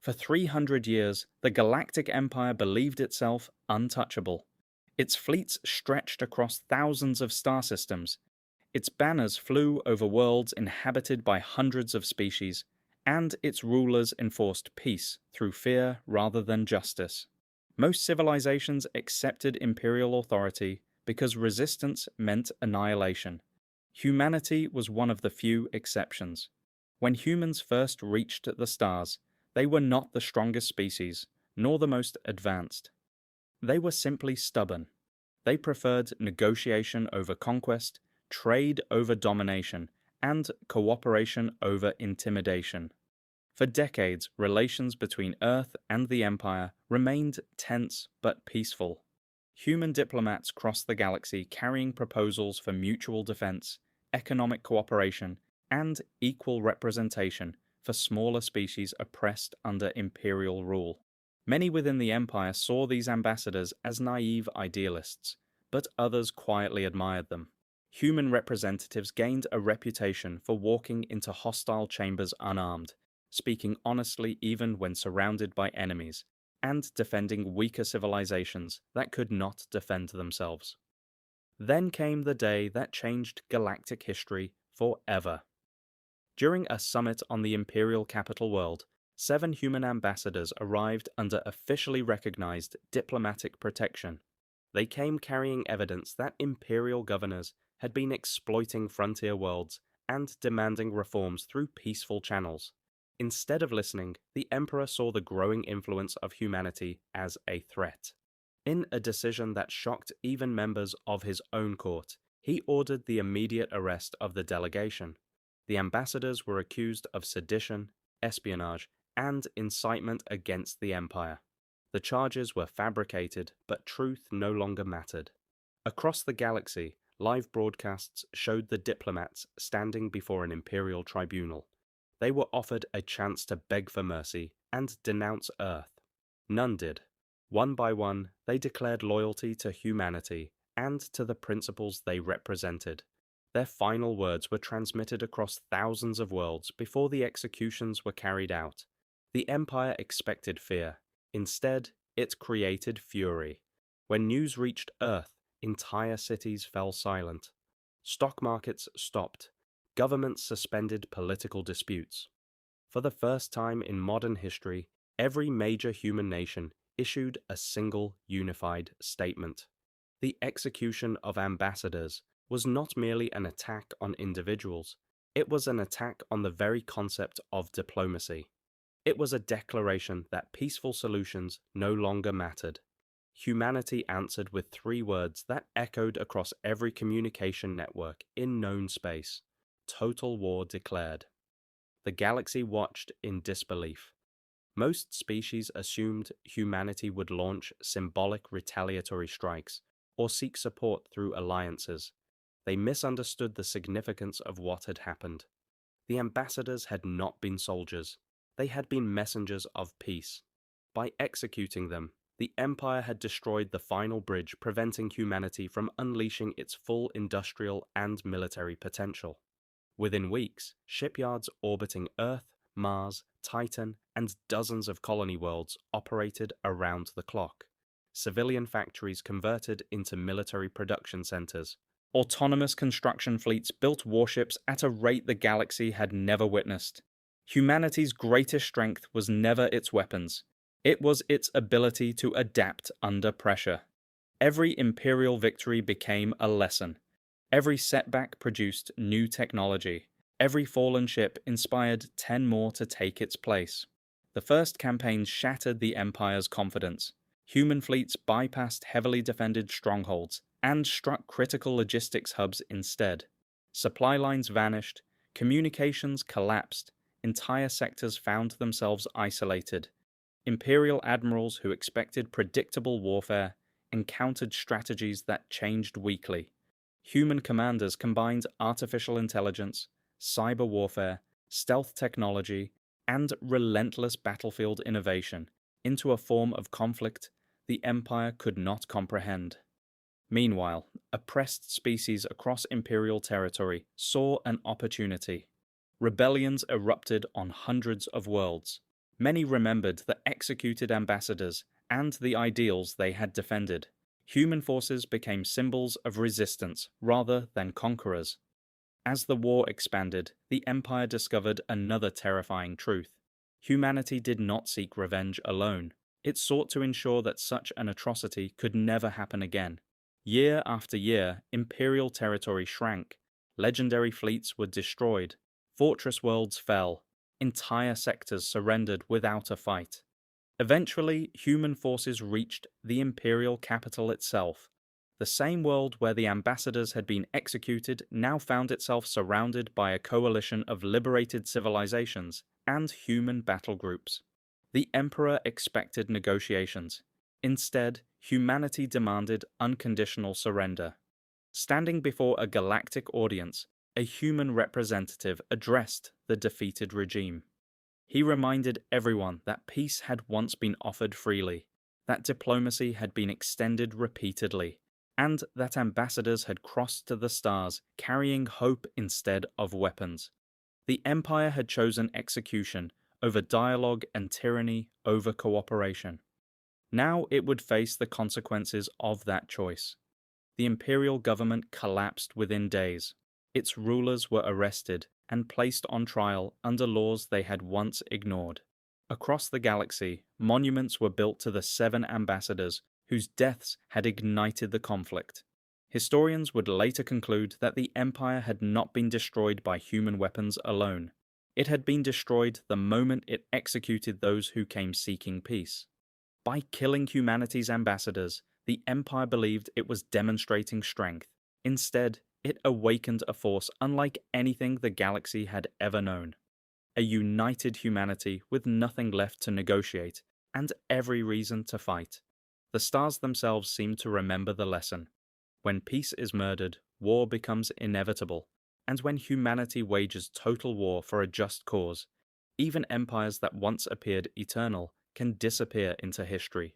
For 300 years, the Galactic Empire believed itself untouchable. Its fleets stretched across thousands of star systems. Its banners flew over worlds inhabited by hundreds of species, and its rulers enforced peace through fear rather than justice. Most civilizations accepted imperial authority because resistance meant annihilation. Humanity was one of the few exceptions. When humans first reached the stars, they were not the strongest species, nor the most advanced. They were simply stubborn. They preferred negotiation over conquest, trade over domination, and cooperation over intimidation. For decades, relations between Earth and the Empire remained tense but peaceful. Human diplomats crossed the galaxy carrying proposals for mutual defense, economic cooperation, and equal representation for smaller species oppressed under imperial rule. Many within the Empire saw these ambassadors as naive idealists, but others quietly admired them. Human representatives gained a reputation for walking into hostile chambers unarmed, speaking honestly even when surrounded by enemies, and defending weaker civilizations that could not defend themselves. Then came the day that changed galactic history forever. During a summit on the Imperial capital world, 7 human ambassadors arrived under officially recognized diplomatic protection. They came carrying evidence that Imperial governors had been exploiting frontier worlds and demanding reforms through peaceful channels. Instead of listening, the Emperor saw the growing influence of humanity as a threat. In a decision that shocked even members of his own court, he ordered the immediate arrest of the delegation. The ambassadors were accused of sedition, espionage, and incitement against the Empire. The charges were fabricated, but truth no longer mattered. Across the galaxy, live broadcasts showed the diplomats standing before an imperial tribunal. They were offered a chance to beg for mercy and denounce Earth. None did. One by one, they declared loyalty to humanity and to the principles they represented. Their final words were transmitted across thousands of worlds before the executions were carried out. The Empire expected fear. Instead, it created fury. When news reached Earth, entire cities fell silent. Stock markets stopped. Governments suspended political disputes. For the first time in modern history, every major human nation issued a single unified statement. The execution of ambassadors was not merely an attack on individuals, it was an attack on the very concept of diplomacy. It was a declaration that peaceful solutions no longer mattered. Humanity answered with 3 words that echoed across every communication network in known space: total war declared. The galaxy watched in disbelief. Most species assumed humanity would launch symbolic retaliatory strikes or seek support through alliances. They misunderstood the significance of what had happened. The ambassadors had not been soldiers. They had been messengers of peace. By executing them, the Empire had destroyed the final bridge preventing humanity from unleashing its full industrial and military potential. Within weeks, shipyards orbiting Earth, Mars, Titan, and dozens of colony worlds operated around the clock. Civilian factories converted into military production centers. Autonomous construction fleets built warships at a rate the galaxy had never witnessed. Humanity's greatest strength was never its weapons. It was its ability to adapt under pressure. Every imperial victory became a lesson. Every setback produced new technology. Every fallen ship inspired 10 more to take its place. The first campaigns shattered the Empire's confidence. Human fleets bypassed heavily defended strongholds and struck critical logistics hubs instead. Supply lines vanished, communications collapsed, entire sectors found themselves isolated. Imperial admirals who expected predictable warfare encountered strategies that changed weekly. Human commanders combined artificial intelligence, cyber warfare, stealth technology, and relentless battlefield innovation into a form of conflict the Empire could not comprehend. Meanwhile, oppressed species across Imperial territory saw an opportunity. Rebellions erupted on hundreds of worlds. Many remembered the executed ambassadors and the ideals they had defended. Human forces became symbols of resistance rather than conquerors. As the war expanded, the Empire discovered another terrifying truth. Humanity did not seek revenge alone. It sought to ensure that such an atrocity could never happen again. Year after year, Imperial territory shrank. Legendary fleets were destroyed. Fortress worlds fell. Entire sectors surrendered without a fight. Eventually, human forces reached the Imperial capital itself. The same world where the ambassadors had been executed now found itself surrounded by a coalition of liberated civilizations and human battle groups. The Emperor expected negotiations. Instead, humanity demanded unconditional surrender. Standing before a galactic audience, a human representative addressed the defeated regime. He reminded everyone that peace had once been offered freely, that diplomacy had been extended repeatedly, and that ambassadors had crossed to the stars carrying hope instead of weapons. The Empire had chosen execution over dialogue and tyranny over cooperation. Now it would face the consequences of that choice. The imperial government collapsed within days. Its rulers were arrested and placed on trial under laws they had once ignored. Across the galaxy, monuments were built to the 7 ambassadors whose deaths had ignited the conflict. Historians would later conclude that the Empire had not been destroyed by human weapons alone. It had been destroyed the moment it executed those who came seeking peace. By killing humanity's ambassadors, the Empire believed it was demonstrating strength. Instead, it awakened a force unlike anything the galaxy had ever known. A united humanity with nothing left to negotiate and every reason to fight. The stars themselves seemed to remember the lesson. When peace is murdered, war becomes inevitable, and when humanity wages total war for a just cause, even empires that once appeared eternal can disappear into history.